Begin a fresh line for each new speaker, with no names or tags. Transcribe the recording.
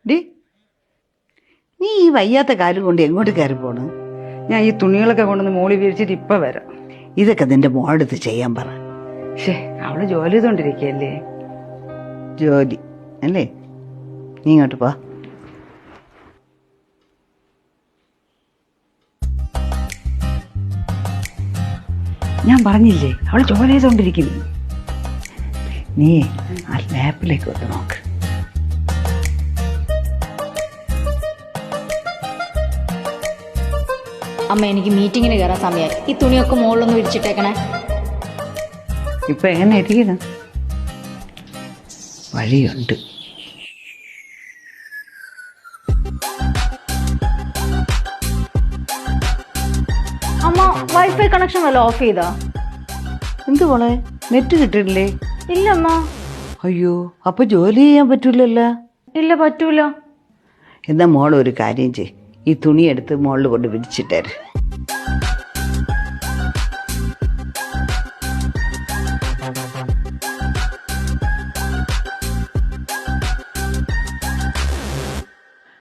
D, നീ ഈ വയ്യാത്ത കാലം കൊണ്ട് എങ്ങോട്ട് കയറി പോണ്?
ഞാൻ ഈ തുണികളൊക്കെ കൊണ്ടുവന്ന് മോളി വിരിച്ചിട്ട് ഇപ്പം വരാം.
ഇതൊക്കെ നിന്റെ മോളെടുത്ത് ചെയ്യാൻ പറ.
അവള് ജോലി ചെയ്തോണ്ടിരിക്കല്ലേ.
ജോലി അല്ലേ? നീ ഇങ്ങോട്ട് പോ.
ഞാൻ പറഞ്ഞില്ലേ അവള് ജോലി ചെയ്തോണ്ടിരിക്കുന്നു.
നീ ആ ലാപ്പിലേക്ക് വന്ന് നോക്ക്.
അമ്മ, എനിക്ക് മീറ്റിങ്ങിന് കയറാൻ സമയമായി. ഈ തുണിയൊക്കെ മുകളിലൊന്ന് വിരിച്ചിട്ടേക്കണേ.
ഇപ്പൊ എങ്ങനെ ഇരിക്കണം? വഴിയുണ്ട്.
അമ്മ, വൈഫൈ കണക്ഷൻ വല്ല ഓഫ് ചെയ്താ?
എന്ത് പോളെ, നെറ്റ് കിട്ടില്ലേ?
ഇല്ല അമ്മ.
അയ്യോ, അപ്പൊ ജോലി ചെയ്യാൻ പറ്റൂലല്ലോ.
ഇല്ല, പറ്റൂല.
എന്നാ മോളൊരു കാര്യം ചെയ്, ഈ തുണി എടുത്ത് മോളിൽ കൊണ്ട് വിരിച്ചിട്ടേര്.